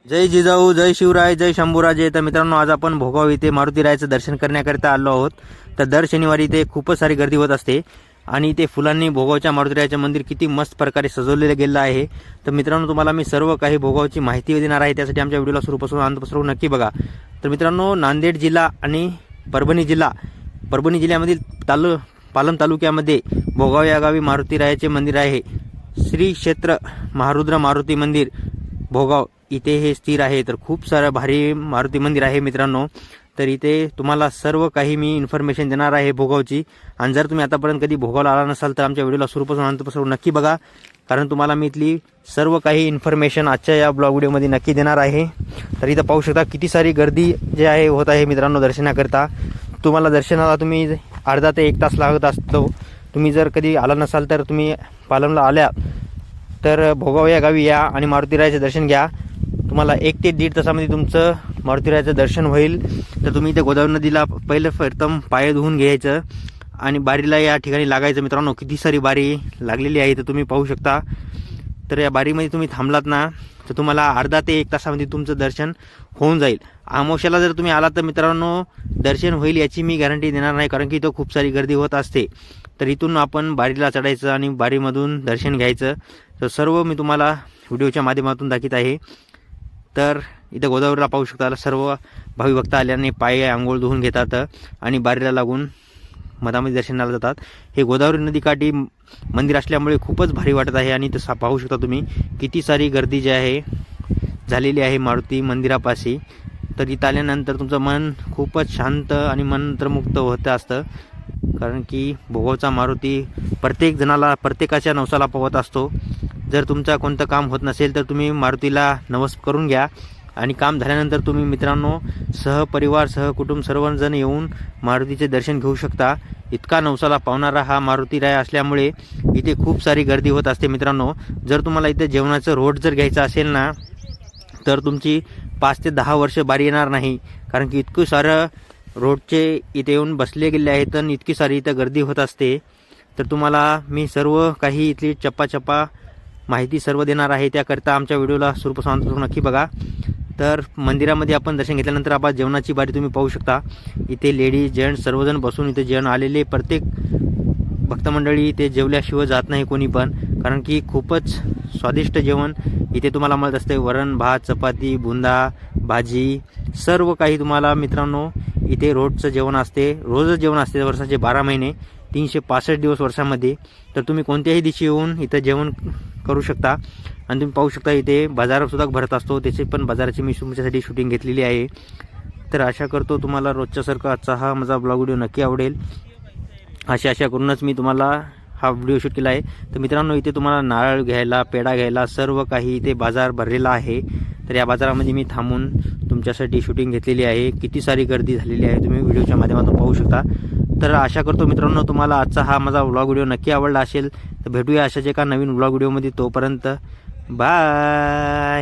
जय जिजाऊ, जय शिवराय, जय शंभूराजे. तर मित्रांनो, आज आपण भोगाव येथे मारुतीरायाचं दर्शन करण्याकरिता आलो आहोत. तर दर शनिवारी इथे खूपच सारी गर्दी होत असते आणि ते फुलांनी भोगावच्या मारुतीरायाचं मंदिर किती मस्त प्रकारे सजवलेलं गेलं आहे. तर मित्रांनो, तुम्हाला मी सर्व काही भोगावची माहिती देणार आहे. त्यासाठी आमच्या व्हिडिओला सुरूपासून अंतपासून नक्की बघा. तर मित्रांनो, नांदेड जिल्हा आणि परभणी जिल्ह्यामधील पालम तालुक्यामध्ये भोगाव या गावी मारुतीरायाचे मंदिर आहे. श्री क्षेत्र महारुद्र मारुती मंदिर भोगाव इथे हे स्थिर आहे. तर खूप सारं भारी मारुती मंदिर आहे मित्रांनो. तर इथे तुम्हाला सर्व काही मी इन्फॉर्मेशन देणार आहे भोगावची. आणि जर तुम्ही आतापर्यंत कधी भोगावला आला नसाल तर आमच्या व्हिडिओला सुरूपासून अंतपासून नक्की बघा, कारण तुम्हाला मी इथली सर्व काही इन्फॉर्मेशन आजच्या या ब्लॉग व्हिडिओमध्ये नक्की देणार आहे. तर इथं पाहू शकता किती सारी गर्दी जे आहे होत आहे मित्रांनो दर्शनाकरता. तुम्हाला दर्शनाला तुम्ही अर्धा ते 1 तास लागत असतो. तुम्ही जर कधी आला नसाल तर तुम्ही पालमला आल्या तर भोगाव या गावी या आणि मारुतीरायाचे दर्शन घ्या. तुम्हाला 1 ते 1.5 तासामध्ये तुमचं मारुतीरायाचं दर्शन होईल. तर तुम्ही इथे गोदावरी नदीला पहिलं प्रथम पाय धुवून घ्यायचं आणि बारीला या ठिकाणी लागायचं. मित्रांनो, किती सारी बारी लागलेली आहे तर तुम्ही पाहू शकता. तर या बारीमध्ये तुम्ही थांबलात ना तर तुम्हाला अर्धा ते 1 तासामध्ये तुमचं दर्शन होऊन जाईल. अमावस्याला जर तुम्ही आलात तर मित्रांनो दर्शन होईल याची मी गॅरंटी देणार नाही, कारण की इथं खूप सारी गर्दी होत असते. तर इथून आपण बारीला चढायचं आणि बारीमधून दर्शन घ्यायचं. तर सर्व मी तुम्हाला व्हिडिओच्या माध्यमातून दाखवत आहे. तर इथं गोदावरीला पाहू शकता सर्व भावी भक्त आल्याने पाय आंघोळ धुवून घेतात आणि बारीला लागून मधामध्ये दर्शनाला जातात. हे गोदावरी नदीकाठी मंदिर असल्यामुळे खूपच भारी वाटत आहे. आणि तसं पाहू शकता तुम्ही किती सारी गर्दी जी आहे झालेली आहे मारुती मंदिरापाशी. तर इथं आल्यानंतर तुमचं मन खूपच शांत आणि मंत्रमुक्त होतं असतं, कारण की भोगावचा मारुती प्रत्येकाच्या नवसाला पावत असतो. जर तुमचा कोणतं काम होत नसेल तर तुम्ही मारुतीला नवस करून घ्या आणि काम झाल्यानंतर तुम्ही मित्रांनो सहपरिवार सहकुटुंब सर्वजण येऊन मारुतीचे दर्शन घेऊ शकता. इतका नवसाला पावणारा हा मारुतीराय असल्यामुळे इथे खूप सारी गर्दी होत असते मित्रांनो. जर तुम्हाला इथे जेवणाचं रोड जर घ्यायचं असेल ना तर तुमची 5 ते 10 वर्ष बारी येणार नाही, कारण की इतकं सारं रोडचे इथे येऊन बसले गेले आहेत आणि इतकी सारी इथं गर्दी होत असते. तर तुम्हाला मी सर्व काही इथली चप्पा माहिती सर्व देणार आहे. त्याकरता आमच्या व्हिडिओला सुरूपासून नक्की बघा. तर मंदिरामध्ये आपण दर्शन घेतल्यानंतर आपण जेवणाची बारी तुम्ही पाहू शकता. इथे लेडीज जेंट्स सर्वजण बसून इथे जेवण आलेले प्रत्येक भक्तमंडळी इथे जेवल्याशिवाय जात नाही कोणी पण, कारण की खूपच स्वादिष्ट जेवण इथे तुम्हाला मिळत असते. वरण भात चपाती बुंदा भाजी सर्व काही तुम्हाला मित्रांनो इथे रोजचं जेवण असते. रोजच जेवण असते वर्षाचे 12 महिने 365 दिवस वर्षामध्ये. तर तुम्ही कोणत्याही दिवशी येऊन इथं जेवण करू शकता. आणि तुम्ही पाहू शकता इथे बाजारसुद्धा भरत असतो, त्याची पण बाजाराची मी तुमच्यासाठी शूटिंग घेतलेली आहे. तर आशा करतो तुम्हाला रोजच्यासारखा आजचा हा माझा ब्लॉग व्हिडिओ नक्की आवडेल. आशा करूनच मी तुम्हाला हा व्हिडिओ शूट केला आहे. तर मित्रांनो, इथे तुम्हाला नारळ घ्यायला पेढा घ्यायला सर्व काही इथे बाजार भरलेला आहे. तर या बाजारामध्ये मी थांबून तुमच्यासाठी शूटिंग घेतलेली आहे. किती सारी गर्दी झालेली आहे तुम्ही व्हिडिओच्या माध्यमातून पाहू शकता. तर आशा करतो मित्रांनो तुम्हाला आजचा हा माझा व्लॉग व्हिडिओ नक्की आवडला असेल. तर भेटूया अशाच एका नवीन व्लॉग व्हिडिओमध्ये. तोपर्यंत बाय.